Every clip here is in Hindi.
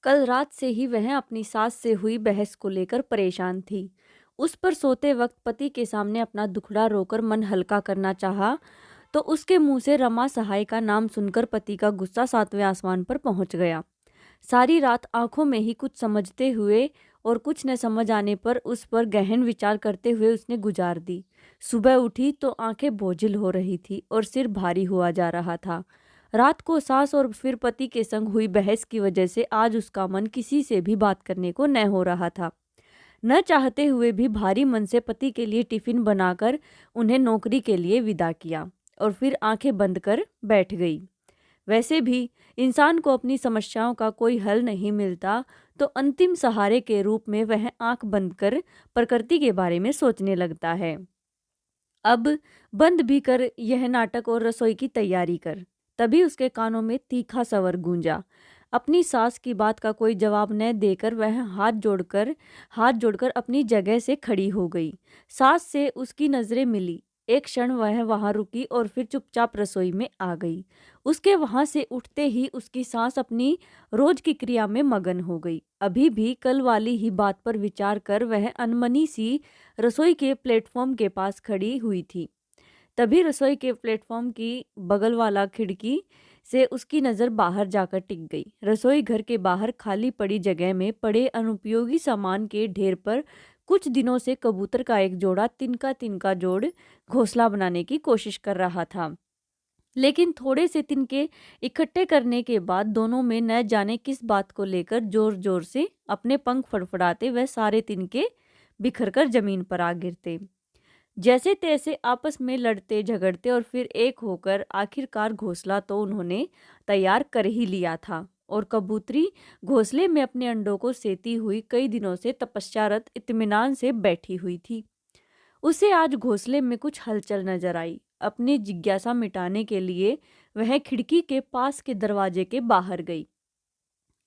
कल रात से ही वह अपनी सास से हुई बहस को लेकर परेशान थी। उस पर सोते वक्त पति के सामने अपना दुखड़ा रोकर मन हल्का करना चाहा, तो उसके मुंह से रमा सहाय का नाम सुनकर पति का गुस्सा सातवें आसमान पर पहुंच गया। सारी रात आंखों में ही कुछ समझते हुए और कुछ न समझ आने पर उस पर गहन विचार करते हुए उसने गुजार दी। सुबह उठी तो आंखें बोझिल हो रही थी और सिर भारी हुआ जा रहा था। रात को सास और फिर पति के संग हुई बहस की वजह से आज उसका मन किसी से भी बात करने को न हो रहा था। न चाहते हुए भी भारी मन से पति के लिए टिफिन बनाकर उन्हें नौकरी के लिए विदा किया और फिर आंखें बंद कर बैठ गई। वैसे भी इंसान को अपनी समस्याओं का कोई हल नहीं मिलता, तो अंतिम सहारे के रूप में वह आंख बंद कर प्रकृति के बारे में सोचने लगता है। अब बंद भी कर यह नाटक और रसोई की तैयारी कर। तभी उसके कानों में तीखा स्वर गूंजा। अपनी सास की बात का कोई जवाब न देकर वह हाथ जोड़कर अपनी जगह से खड़ी हो गई। सास से उसकी नजरें मिली। एक क्षण वह वहां रुकी और फिर चुपचाप रसोई में आ गई। उसके वहां से उठते ही उसकी सांस अपनी रोज की क्रिया में मगन हो गई। अभी भी कल वाली ही बात पर विचार कर वह अनमनी सी रसोई के प्लेटफॉर्म के पास खड़ी हुई थी। तभी रसोई के प्लेटफॉर्म की बगल वाला खिड़की से उसकी नज़र बाहर जाकर टिक गई। रसोई घर के बाहर खाली पड़ी जगह में पड़े अनुपयोगी सामान के ढेर पर कुछ दिनों से कबूतर का एक जोड़ा तिनका तिनका जोड़ घोंसला बनाने की कोशिश कर रहा था। लेकिन थोड़े से तिनके इकट्ठे करने के बाद दोनों में न जाने किस बात को लेकर जोर जोर से अपने पंख फड़फड़ाते वह सारे तिनके बिखरकर जमीन पर आ गिरते। जैसे तैसे आपस में लड़ते झगड़ते और फिर एक होकर आखिरकार घोंसला तो उन्होंने तैयार कर ही लिया था और कबूतरी घोंसले में अपने अंडों को सेती हुई कई दिनों से तपस्यारत इत्मीनान से बैठी हुई थी। उसे आज घोंसले में कुछ हलचल नजर आई। अपनी जिज्ञासा मिटाने के लिए वह खिड़की के पास के दरवाजे के बाहर गई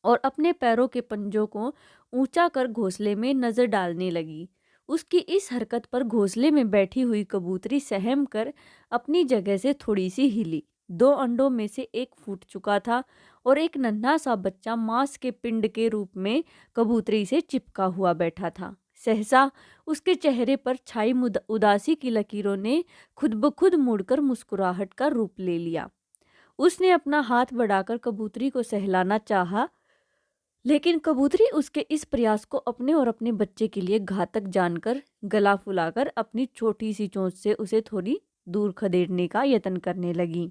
और अपने पैरों के पंजों को ऊंचा कर घोंसले में नजर डालने लगी। उसकी इस हरकत पर घोंसले में बैठी हुई कबूतरी सहम कर अपनी जगह से थोड़ी सी हिली। दो अंडों में से एक फूट चुका था और एक नन्हा सा बच्चा मांस के पिंड के रूप में कबूतरी से चिपका हुआ बैठा था। सहसा उसके चेहरे पर छाई उदासी की लकीरों ने खुद ब खुद मुड़कर मुस्कुराहट का रूप ले लिया। उसने अपना हाथ बढ़ाकर कबूतरी को सहलाना चाहा, लेकिन कबूतरी उसके इस प्रयास को अपने और अपने बच्चे के लिए घातक जानकर गला फुलाकर अपनी छोटी सी चोंच से उसे थोड़ी दूर खदेड़ने का यत्न करने लगी।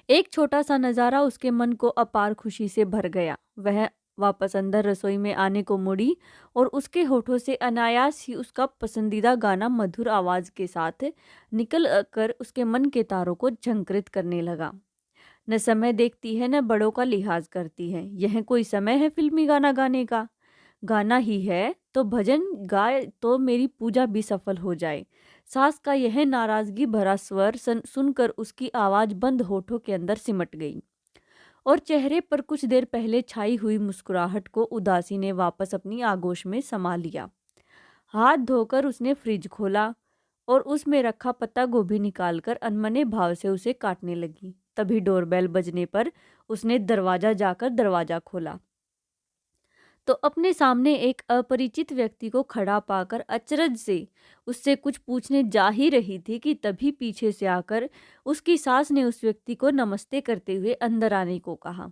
एक छोटा सा नज़ारा उसके मन को अपार खुशी से भर गया। वह वापस अंदर रसोई में आने को मुड़ी और उसके होठों से अनायास ही उसका पसंदीदा गाना मधुर आवाज़ के साथ निकल कर उसके मन के तारों को झंकृत करने लगा। न समय देखती है न बड़ों का लिहाज करती है। यह कोई समय है फिल्मी गाना गाने का? गाना ही है तो भजन गाए तो मेरी पूजा भी सफल हो जाए। सास का यह नाराजगी भरा स्वर सुनकर उसकी आवाज बंद होठों के अंदर सिमट गई और चेहरे पर कुछ देर पहले छाई हुई मुस्कुराहट को उदासी ने वापस अपनी आगोश में समा लिया। हाथ धोकर उसने फ्रिज खोला और उसमें रखा पत्ता गोभी निकालकर अनमने भाव से उसे काटने लगी। तभी डोरबेल बजने पर उसने दरवाजा खोला तो अपने सामने एक अपरिचित व्यक्ति को खड़ा पाकर अचरज से उससे कुछ पूछने जा ही रही थी कि तभी पीछे से आकर उसकी सास ने उस व्यक्ति को नमस्ते करते हुए अंदर आने को कहा।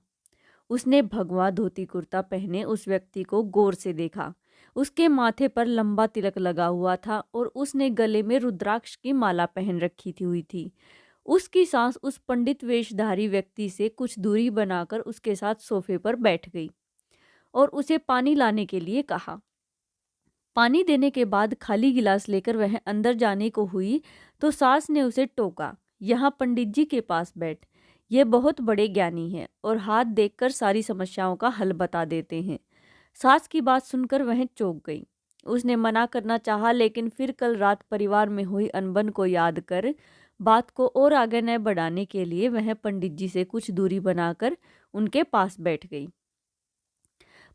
उसने भगवा धोती कुर्ता पहने उस व्यक्ति को गौर से देखा। उसके माथे पर लंबा तिलक लगा हुआ था और उसने गले में रुद्राक्ष की माला पहन रखी हुई थी। उसकी सास उस पंडित वेशधारी व्यक्ति से कुछ दूरी बनाकर उसके साथ सोफे पर बैठ गई और उसे पानी लाने के लिए कहा। पानी देने के बाद खाली गिलास लेकर वह अंदर जाने को हुई तो सास ने उसे टोका, यहाँ पंडित जी के पास बैठ, ये बहुत बड़े ज्ञानी हैं और हाथ देखकर सारी समस्याओं का हल बता देते हैं। सास की बात सुनकर वह चौंक गई। उसने मना करना चाहा, लेकिन फिर कल रात परिवार में हुई अनबन को याद कर बात को और आगे न बढ़ाने के लिए वह पंडित जी से कुछ दूरी बनाकर उनके पास बैठ गई।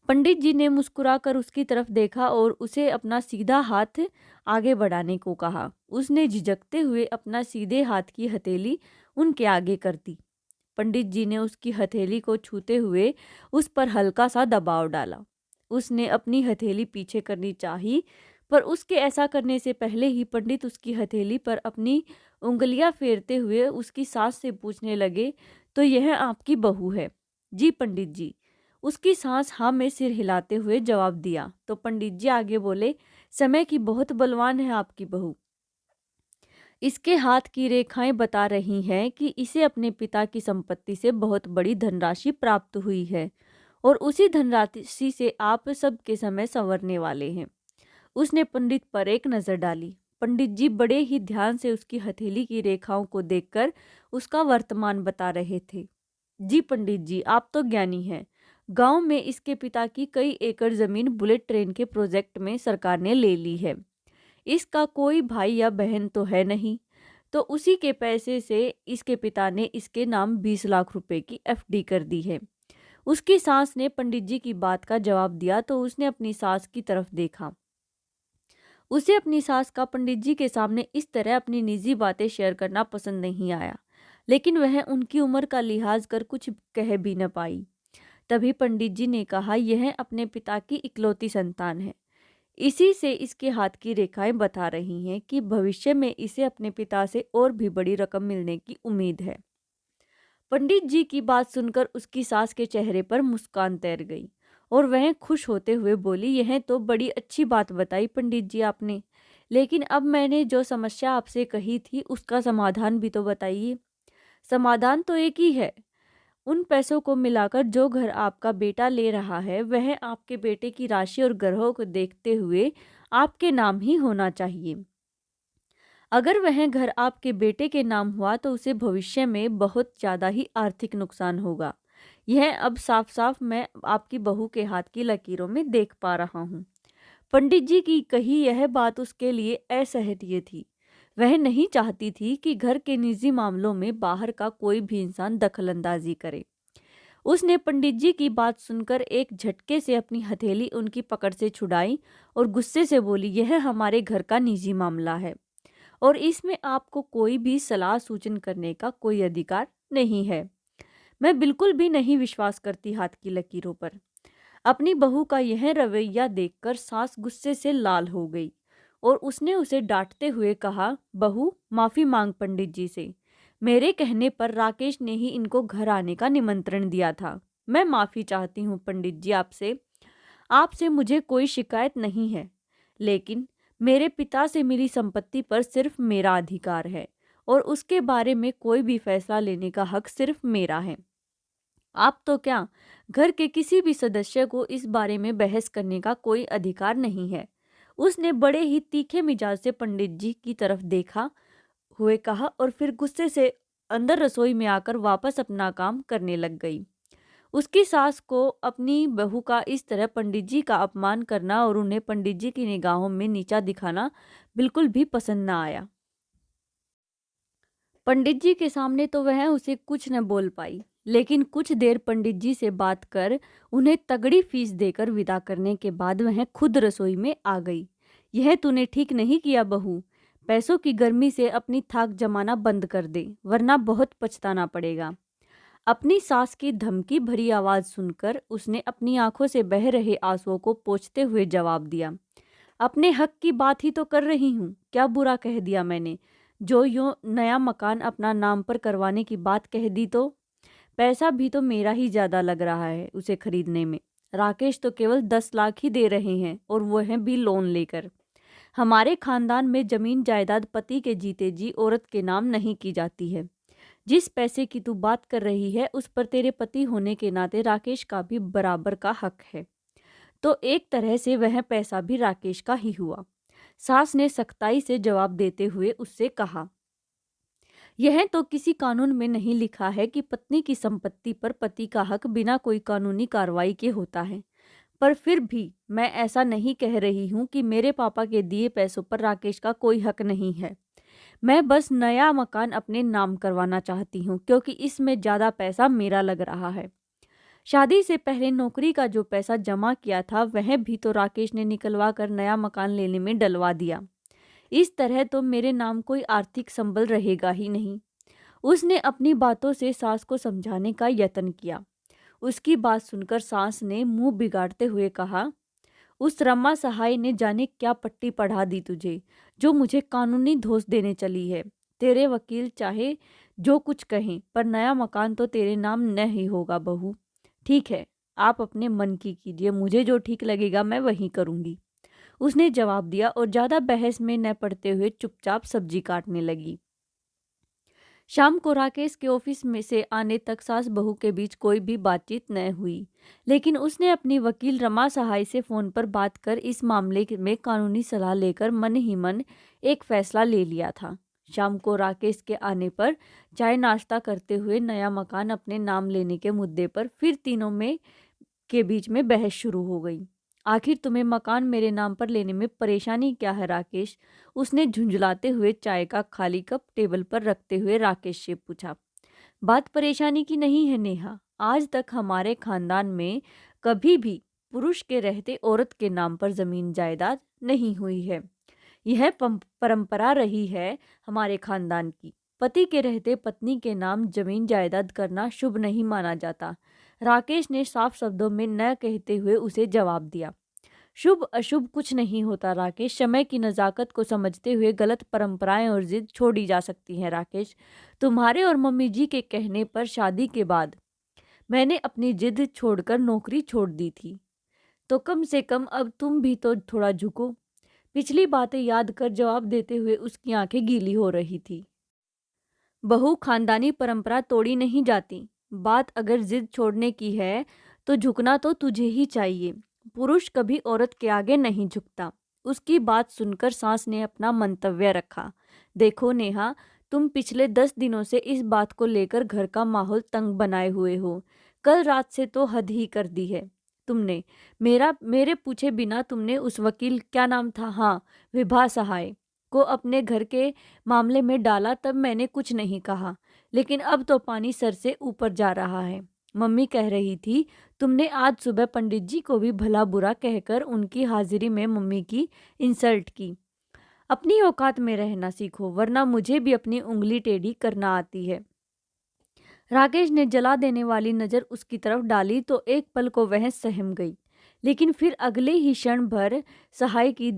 पंडित जी ने मुस्कुराकर उसकी तरफ देखा और उसे अपना सीधा हाथ आगे बढ़ाने को कहा। उसने झिझकते हुए अपना सीधे हाथ की हथेली उनके आगे कर दी। पंडित जी ने उसकी हथेली को छूते हुए उस पर हल्का सा दबाव डाला। उसने अपनी हथेली पीछे करनी चाही, पर उसके ऐसा करने से पहले ही पंडित उसकी हथेली पर अपनी उंगलियां फेरते हुए उसकी सास से पूछने लगे, तो यह आपकी बहू है? जी पंडित जी। उसकी सास हाँ में सिर हिलाते हुए जवाब दिया। तो पंडित जी आगे बोले, समय की बहुत बलवान है आपकी बहू। इसके हाथ की रेखाएं बता रही हैं कि इसे अपने पिता की संपत्ति से बहुत बड़ी धनराशि प्राप्त हुई है और उसी धनराशि से आप सबके समय संवरने वाले हैं। उसने पंडित पर एक नजर डाली। पंडित जी बड़े ही ध्यान से उसकी हथेली की रेखाओं को देखकर उसका वर्तमान बता रहे थे। जी पंडित जी, आप तो ज्ञानी हैं। गांव में इसके पिता की कई एकड़ जमीन बुलेट ट्रेन के प्रोजेक्ट में सरकार ने ले ली है। इसका कोई भाई या बहन तो है नहीं, तो उसी के पैसे से इसके पिता ने इसके नाम 20 लाख रुपए की एफडी कर दी है। उसकी सास ने पंडित जी की बात का जवाब दिया तो उसने अपनी सास की तरफ देखा। उसे अपनी सास का पंडित जी के सामने इस तरह अपनी निजी बातें शेयर करना पसंद नहीं आया, लेकिन वह उनकी उम्र का लिहाज कर कुछ कह भी न पाई। तभी पंडित जी ने कहा, यह अपने पिता की इकलौती संतान है। इसी से इसके हाथ की रेखाएं बता रही हैं कि भविष्य में इसे अपने पिता से और भी बड़ी रकम मिलने की उम्मीद है। पंडित जी की बात सुनकर उसकी सास के चेहरे पर मुस्कान तैर गई और वह खुश होते हुए बोली, यह तो बड़ी अच्छी बात बताई पंडित जी आपने, लेकिन अब मैंने जो समस्या आपसे कही थी उसका समाधान भी तो बताइए। समाधान तो एक ही है। उन पैसों को मिलाकर जो घर आपका बेटा ले रहा है वह आपके बेटे की राशि और ग्रहों को देखते हुए आपके नाम ही होना चाहिए। अगर वह घर आपके बेटे के नाम हुआ तो उसे भविष्य में बहुत ज़्यादा ही आर्थिक नुकसान होगा। यह अब साफ साफ मैं आपकी बहू के हाथ की लकीरों में देख पा रहा हूँ। पंडित जी की कही यह बात उसके लिए असहनीय थी। वह नहीं चाहती थी कि घर के निजी मामलों में बाहर का कोई भी इंसान दखलंदाजी करे। उसने पंडित जी की बात सुनकर एक झटके से अपनी हथेली उनकी पकड़ से छुड़ाई और गुस्से से बोली, यह हमारे घर का निजी मामला है और इसमें आपको कोई भी सलाह सूचन करने का कोई अधिकार नहीं है। मैं बिल्कुल भी नहीं विश्वास करती हाथ की लकीरों पर। अपनी बहू का यह रवैया देखकर सास गुस्से से लाल हो गई और उसने उसे डांटते हुए कहा, बहू माफी मांग पंडित जी से। मेरे कहने पर राकेश ने ही इनको घर आने का निमंत्रण दिया था। मैं माफी चाहती हूँ पंडित जी आपसे। आपसे मुझे कोई शिकायत नहीं है, लेकिन मेरे पिता से मिली संपत्ति पर सिर्फ मेरा अधिकार है और उसके बारे में कोई भी फैसला लेने का हक सिर्फ मेरा है। आप तो क्या, घर के किसी भी सदस्य को इस बारे में बहस करने का कोई अधिकार नहीं है। उसने बड़े ही तीखे मिजाज से पंडित जी की तरफ देखा हुए कहा और फिर गुस्से से अंदर रसोई में आकर वापस अपना काम करने लग गई। उसकी सास को अपनी बहू का इस तरह पंडित जी का अपमान करना और उन्हें पंडित जी की निगाहों में नीचा दिखाना बिल्कुल भी पसंद ना आया। पंडित जी के सामने तो वह उसे कुछ न बोल पाई, लेकिन कुछ देर पंडित जी से बात कर उन्हें तगड़ी फीस देकर विदा करने के बाद वह खुद रसोई में आ गई। यह तूने ठीक नहीं किया बहू। पैसों की गर्मी से अपनी थाक जमाना बंद कर दे, वरना बहुत पछताना पड़ेगा। अपनी सास की धमकी भरी आवाज सुनकर उसने अपनी आंखों से बह रहे आंसुओं को पोंछते हुए जवाब दिया, अपने हक की बात ही तो कर रही हूँ। क्या बुरा कह दिया मैंने? जो यूं नया मकान अपना नाम पर करवाने की बात कह दी तो? पैसा भी तो मेरा ही ज्यादा लग रहा है उसे खरीदने में। राकेश तो केवल 10 लाख ही दे रहे हैं और वो है भी लोन लेकर। हमारे खानदान में जमीन जायदाद पति के जीते जी औरत के नाम नहीं की जाती है। जिस पैसे की तू बात कर रही है उस पर तेरे पति होने के नाते राकेश का भी बराबर का हक है, तो एक तरह से वह पैसा भी राकेश का ही हुआ। सास ने सख्ताई से जवाब देते हुए उससे कहा, यह तो किसी कानून में नहीं लिखा है कि पत्नी की संपत्ति पर पति का हक बिना कोई कानूनी कार्रवाई के होता है, पर फिर भी मैं ऐसा नहीं कह रही हूँ कि मेरे पापा के दिए पैसों पर राकेश का कोई हक नहीं है। मैं बस नया मकान अपने नाम करवाना चाहती हूँ क्योंकि इसमें ज़्यादा पैसा मेरा लग रहा है। शादी से पहले नौकरी का जो पैसा जमा किया था वह भी तो राकेश ने निकलवा कर नया मकान लेने में डलवा दिया। इस तरह तो मेरे नाम कोई आर्थिक संबल रहेगा ही नहीं। उसने अपनी बातों से सास को समझाने का यत्न किया। उसकी बात सुनकर सास ने मुंह बिगाड़ते हुए कहा, उस रमा सहाय ने जाने क्या पट्टी पढ़ा दी तुझे, जो मुझे कानूनी धोस देने चली है। तेरे वकील चाहे जो कुछ कहें, पर नया मकान तो तेरे नाम न ही होगा बहू। ठीक है, आप अपने मन की कीजिए, मुझे जो ठीक लगेगा मैं वही करूंगी, उसने जवाब दिया और ज्यादा बहस में न पड़ते हुए चुपचाप सब्जी काटने लगी। शाम को राकेश के ऑफिस में से आने तक सास बहू के बीच कोई भी बातचीत न हुई, लेकिन उसने अपनी वकील रमा सहाय से फोन पर बात कर इस मामले में कानूनी सलाह लेकर मन ही मन एक फैसला ले लिया था। शाम को राकेश के आने पर चाय नाश्ता करते हुए नया मकान अपने नाम लेने के मुद्दे पर फिर तीनों में के बीच में बहस शुरू हो गई। आखिर तुम्हें मकान मेरे नाम पर लेने में परेशानी क्या है राकेश? उसने झुंझलाते हुए चाय का खाली कप टेबल पर रखते हुए राकेश से पूछा। बात परेशानी की नहीं है नेहा, आज तक हमारे खानदान में कभी भी पुरुष के रहते औरत के नाम पर जमीन जायदाद नहीं हुई है। यह परंपरा रही है हमारे खानदान की। पति के रहते पत्नी के नाम जमीन जायदाद करना शुभ नहीं माना जाता। राकेश ने साफ शब्दों में न कहते हुए उसे जवाब दिया। शुभ अशुभ कुछ नहीं होता राकेश, समय की नज़ाकत को समझते हुए गलत परंपराएं और जिद छोड़ी जा सकती हैं राकेश। तुम्हारे और मम्मी जी के कहने पर शादी के बाद मैंने अपनी जिद छोड़कर नौकरी छोड़ दी थी, तो कम से कम अब तुम भी तो थोड़ा झुको। पिछली बातें याद कर जवाब देते हुए उसकी आंखें गीली हो रही थी। बहू, खानदानी परंपरा तोड़ी नहीं जाती। बात अगर जिद छोड़ने की है तो झुकना तो तुझे ही चाहिए। पुरुष कभी औरत के आगे नहीं झुकता। उसकी बात सुनकर सास ने अपना मंतव्य रखा। देखो नेहा, तुम पिछले 10 दिनों से इस बात को लेकर घर का माहौल तंग बनाए हुए हो। कल रात से तो हद ही कर दी है तुमने। मेरे पूछे बिना तुमने उस वकील, क्या नाम था, हाँ, विभा सहाय को अपने घर के मामले में डाला, तब मैंने कुछ नहीं कहा। लेकिन अब तो पानी सर से ऊपर जा रहा है। मम्मी कह रही थी तुमने आज सुबह पंडित जी को भी भला बुरा कहकर उनकी हाजिरी में मम्मी की इंसल्ट की। अपनी औकात में रहना सीखो, वरना मुझे भी अपनी उंगली टेढ़ी करना आती है। राकेश ने जला देने वाली नज़र उसकी तरफ डाली तो एक पल को वह सहम गई, लेकिन फिर अगले ही क्षण भर सहाय की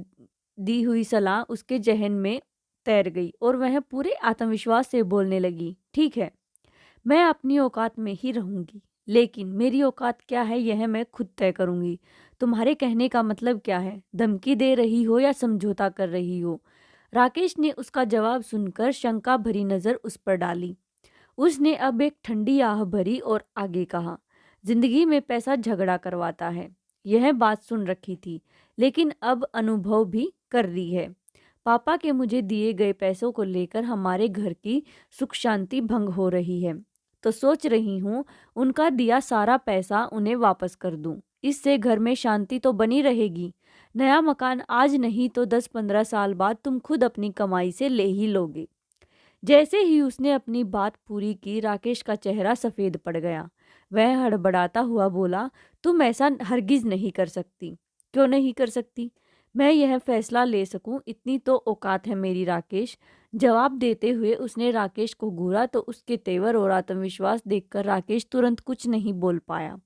दी हुई सलाह उसके जहन में तैर गई और वह पूरे आत्मविश्वास से बोलने लगी, ठीक है, मैं अपनी औकात में ही रहूंगी, लेकिन मेरी औकात क्या है यह मैं खुद तय करूंगी। तुम्हारे कहने का मतलब क्या है? धमकी दे रही हो या समझौता कर रही हो? राकेश ने उसका जवाब सुनकर शंका भरी नज़र उस पर डाली। उसने अब एक ठंडी आह भरी और आगे कहा, जिंदगी में पैसा झगड़ा करवाता है। यह बात सुन रखी थी, लेकिन अब अनुभव भी कर ली है। पापा के मुझे दिए गए पैसों को लेकर हमारे घर की सुख शांति भंग हो रही है, तो सोच रही हूँ उनका दिया सारा पैसा उन्हें वापस कर दूं। इससे घर में शांति तो बनी रहेगी। नया मकान आज नहीं तो 10-15 साल बाद तुम खुद अपनी कमाई से ले ही लोगे। जैसे ही उसने अपनी बात पूरी की, राकेश का चेहरा सफ़ेद पड़ गया। वह हड़बड़ाता हुआ बोला, तुम ऐसा हरगिज़ नहीं कर सकती। क्यों नहीं कर सकती? मैं यह फैसला ले सकूं, इतनी तो औकात है मेरी राकेश। जवाब देते हुए उसने राकेश को घूरा तो उसके तेवर और आत्मविश्वास देखकर राकेश तुरंत कुछ नहीं बोल पाया।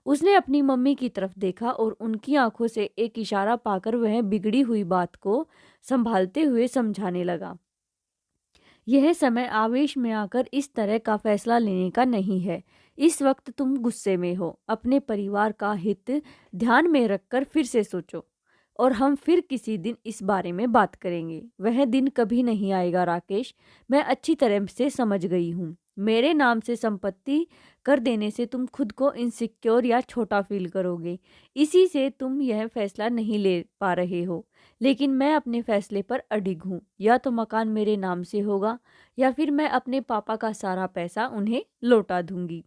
उसने अपनी मम्मी की तरफ देखा और उनकी आंखों से एक इशारा पाकर वह बिगड़ी हुई बात को संभालते हुए समझाने लगा। यह समय आवेश में आकर इस तरह का फैसला लेने का नहीं है। इस वक्त तुम गुस्से में हो। अपने परिवार का हित ध्यान में रखकर फिर से सोचो और हम फिर किसी दिन इस बारे में बात करेंगे। वह दिन कभी नहीं आएगा राकेश, मैं अच्छी तरह से समझ गई हूँ। मेरे नाम से संपत्ति कर देने से तुम खुद को इनसिक्योर या छोटा फील करोगे। इसी से तुम यह फैसला नहीं ले पा रहे हो। लेकिन मैं अपने फैसले पर अडिग हूँ। या तो मकान मेरे नाम से होगा या फिर मैं अपने पापा का सारा पैसा उन्हें लौटा दूंगी।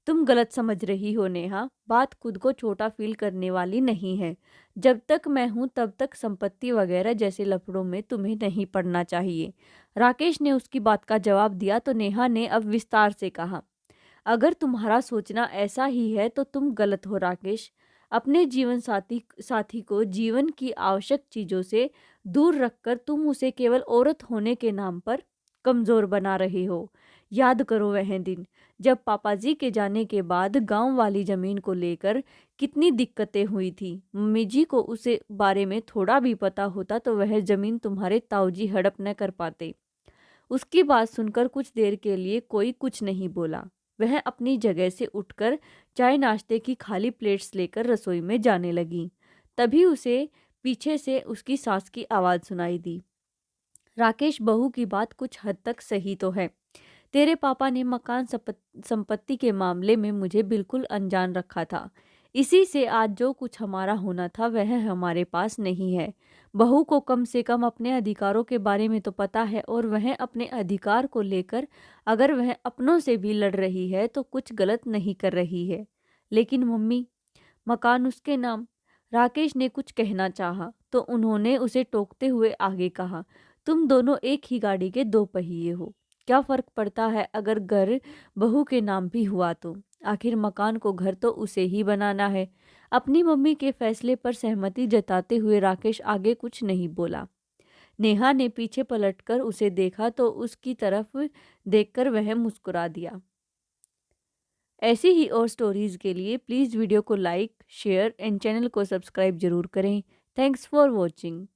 तुम गलत समझ रही हो नेहा, बात खुद को छोटा फील करने वाली नहीं है। जब तक मैं हूं तब तक संपत्ति वगैरह जैसे लफड़ों में तुम्हें नहीं पड़ना चाहिए। राकेश ने उसकी बात का जवाब दिया तो नेहा ने अब विस्तार से कहा, अगर तुम्हारा सोचना ऐसा ही है तो तुम गलत हो राकेश। अपने जीवन साथी साथी को जीवन की आवश्यक चीज़ों से दूर रखकर तुम उसे केवल औरत होने के नाम पर कमज़ोर बना रहे हो। याद करो वह दिन, जब पापा जी के जाने के बाद गांव वाली ज़मीन को लेकर कितनी दिक्कतें हुई थी। मम्मी जी को उसे बारे में थोड़ा भी पता होता तो वह ज़मीन तुम्हारे ताऊजी हड़प न कर पाते। उसकी बात सुनकर कुछ देर के लिए कोई कुछ नहीं बोला। वह अपनी जगह से उठकर चाय नाश्ते की खाली प्लेट्स लेकर रसोई में जाने लगी। तभी उसे पीछे से उसकी सास की आवाज़ सुनाई दी। राकेश, बहू की बात कुछ हद तक सही तो है। तेरे पापा ने मकान संपत्ति के मामले में मुझे बिल्कुल अनजान रखा था। इसी से आज जो कुछ हमारा होना था वह हमारे पास नहीं है। बहू को कम से कम अपने अधिकारों के बारे में तो पता है, और वह अपने अधिकार को लेकर अगर वह अपनों से भी लड़ रही है तो कुछ गलत नहीं कर रही है। लेकिन मम्मी, मकान उसके नाम। राकेश ने कुछ कहना चाहा तो उन्होंने उसे टोकते हुए आगे कहा, तुम दोनों एक ही गाड़ी के दो पहिए हो। क्या फर्क पड़ता है अगर घर बहू के नाम भी हुआ तो? आखिर मकान को घर तो उसे ही बनाना है। अपनी मम्मी के फैसले पर सहमति जताते हुए राकेश आगे कुछ नहीं बोला। नेहा ने पीछे पलटकर उसे देखा तो उसकी तरफ देखकर वह मुस्कुरा दिया। ऐसी ही और स्टोरीज के लिए प्लीज़ वीडियो को लाइक, शेयर एंड चैनल को सब्सक्राइब जरूर करें। Thanks for watching.